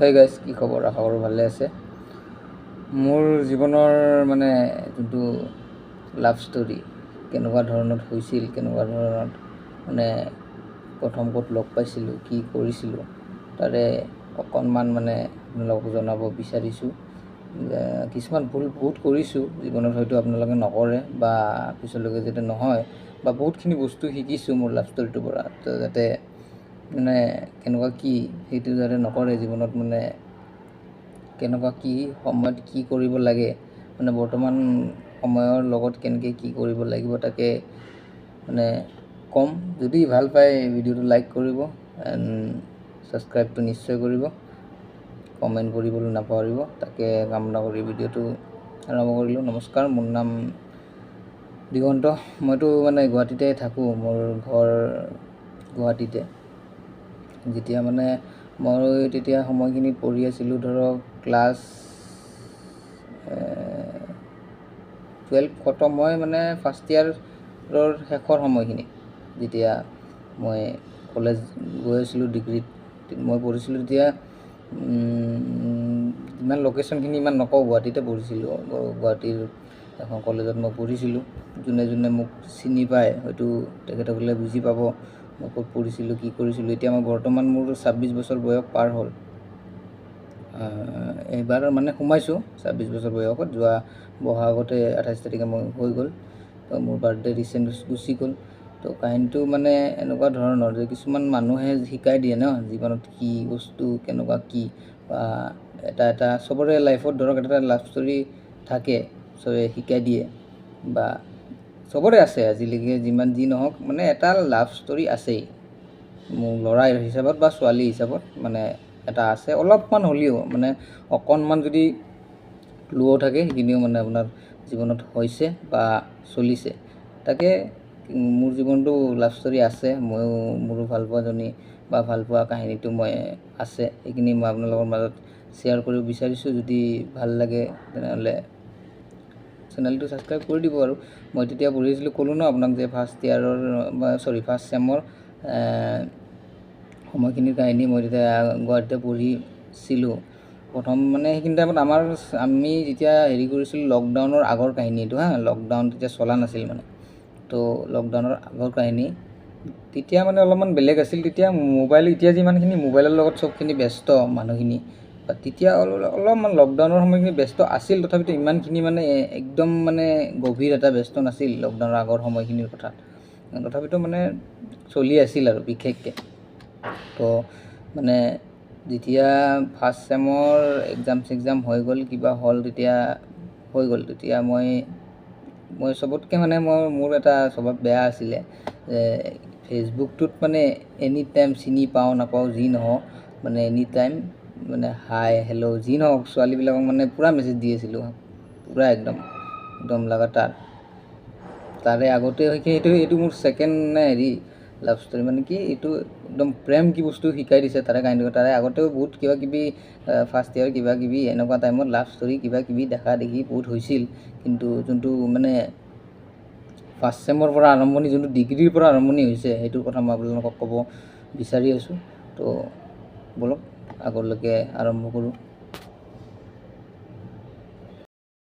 Hey guys, কি খবৰ? আশা কৰোঁ ভালে আছে। মোৰ জীৱনৰ মানে যোনটো লাভ ষ্টৰী কেনেকুৱা ধৰণত হৈছিল, কেনেকুৱা ধৰণত মানে প্ৰথম ক'ত লগ পাইছিলোঁ, কি কৰিছিলোঁ, তাৰে অকণমান মানে আপোনালোকক জনাব বিচাৰিছোঁ। কিছুমান ভুল বহুত কৰিছোঁ জীৱনত, হয়তো আপোনালোকে নকৰে বা পিছলৈকে যাতে নহয়, বা বহুতখিনি বস্তু শিকিছোঁ মোৰ লাভ ষ্টৰীটোৰ পৰা। তো যাতে মানে কেনেকুৱা কি সেইটো যাতে নকৰে জীৱনত, মানে কেনেকুৱা কি সময়ত কি কৰিব লাগে, মানে বৰ্তমান সময়ৰ লগত কেনেকৈ কি কৰিব লাগিব তাকে মানে ক'ম। যদি ভাল পায় ভিডিঅ'টো লাইক কৰিব এণ্ড ছাবস্ক্ৰাইবটো নিশ্চয় কৰিব, কমেণ্ট কৰিবলৈ নাপাহৰিব। তাকে কামনা কৰি ভিডিঅ'টো আৰম্ভ কৰিলোঁ। নমস্কাৰ, মোৰ নাম দিগন্ত। মইতো মানে গুৱাহাটীতে থাকোঁ, মোৰ ঘৰ গুৱাহাটীতে। যেতিয়া মানে মই তেতিয়া সময়খিনিত পঢ়ি আছিলোঁ, ধৰক ক্লাছ 12 খতম হয়, মানে ফাৰ্ষ্ট ইয়াৰৰ শেষৰ সময়খিনি, যেতিয়া মই কলেজ গৈ আছিলোঁ, ডিগ্ৰীত মই পঢ়িছিলোঁ। তেতিয়া ইমান লোকেশ্যনখিনি ইমান নকওঁ, গুৱাহাটীতে পঢ়িছিলোঁ, গুৱাহাটীৰ এখন কলেজত মই পঢ়িছিলোঁ। যোনে যোনে মোক চিনি পায় হয়তো তেখেতসকলে বুজি পাব মই ক'ত পঢ়িছিলোঁ, কি কৰিছিলোঁ। এতিয়া মই বৰ্তমান মোৰ 26 বছৰ বয়স পাৰ হ'ল। এইবাৰ মানে সোমাইছোঁ 26 বছৰ বয়সত। যোৱা বহাগতে 28 তাৰিখে মই হৈ গ'ল। তো মোৰ বাৰ্থডে ৰিচেণ্ট গুচি গ'ল। তো কাহিনীটো মানে এনেকুৱা ধৰণৰ যে কিছুমান মানুহে শিকাই দিয়ে ন জীৱনত কি বস্তু, কেনেকুৱা কি, বা এটা চবৰে লাইফত ধৰক এটা লাভ ষ্টৰী থাকে, চবে শিকাই দিয়ে, বা চবৰে আছে আজিলৈকে, যিমান যি নহওক মানে এটা লাভ ষ্টৰী আছেই। মোৰ ল'ৰা হিচাপত বা ছোৱালী হিচাপত মানে এটা আছে, অলপমান হ'লেও মানে অকণমান যদি ক্লুও থাকে, সেইখিনিও মানে আপোনাৰ জীৱনত হৈছে বা চলিছে। তাকে মোৰ জীৱনটো লাভ ষ্টৰী আছে, ময়ো মোৰো ভালপোৱাজনী বা ভালপোৱা কাহিনীটো মই আছে, সেইখিনি মই আপোনালোকৰ মাজত শ্বেয়াৰ কৰিব বিচাৰিছোঁ। যদি ভাল লাগে তেনেহ'লে চেনেলটো ছাবস্ক্ৰাইব কৰি দিব। আৰু মই তেতিয়া পঢ়িছিলোঁ, ক'লোঁ ন আপোনাক যে ফাৰ্ষ্ট চেমৰ সময়খিনিৰ কাহিনী। মই তেতিয়া গুৱাহাটীতে পঢ়িছিলোঁ প্ৰথম, মানে সেইখিনি টাইমত আমি যেতিয়া হেৰি কৰিছিলোঁ, লকডাউনৰ আগৰ কাহিনী এইটো লকডাউন তেতিয়া চলা নাছিল মানে। তো লকডাউনৰ আগৰ কাহিনী তেতিয়া মানে অলপমান বেলেগ আছিল। তেতিয়া মোবাইল, এতিয়া যিমানখিনি মোবাইলৰ লগত চবখিনি ব্যস্ত মানুহখিনি, বা তেতিয়া অলপমান লকডাউনৰ সময়খিনি ব্যস্ত আছিল, তথাপিতো ইমানখিনি মানে একদম মানে গভীৰ এটা ব্যস্ত নাছিল লকডাউনৰ আগৰ সময়খিনিৰ কথাত। তথাপিতো মানে চলি আছিল আৰু বিশেষকৈ। তো মানে যেতিয়া ফাৰ্ষ্ট চেমৰ এক্সাম হৈ গ'ল, কিবা হ'ল, তেতিয়া হৈ গ'ল। তেতিয়া মই চবতকৈ মানে মোৰ এটা স্বভাৱ বেয়া আছিলে যে ফেচবুকটোত মানে এনি টাইম চিনি পাওঁ নাপাওঁ যি নহওক, মানে এনি টাইম মানে হাই হেল্ল' যি নহওক ছোৱালীবিলাকক মানে পূৰা মেছেজ দি আছিলোঁ, পূৰা একদম লাগাতাৰ। তাৰে আগতে এইটো মোৰ ছেকেণ্ড লাভ ষ্টৰী, মানে কি এইটো একদম প্ৰেম কি বস্তু শিকাই দিছে তাৰে কাহিনী। তাৰে আগতেও বহুত কিবাকিবি ফাৰ্ষ্ট ইয়াৰ কিবাকিবি এনেকুৱা টাইমত লাভ ষ্টৰী কিবাকিবি দেখা দেখি বহুত হৈছিল, কিন্তু যোনটো মানে ফাৰ্ষ্ট চেমৰ পৰা আৰম্ভণি, যোনটো ডিগ্ৰীৰ পৰা আৰম্ভণি হৈছে, সেইটোৰ কথা মই আপোনালোকক ক'ব বিচাৰি আছোঁ। তো ব'লক আগলৈকে আৰম্ভ কৰোঁ।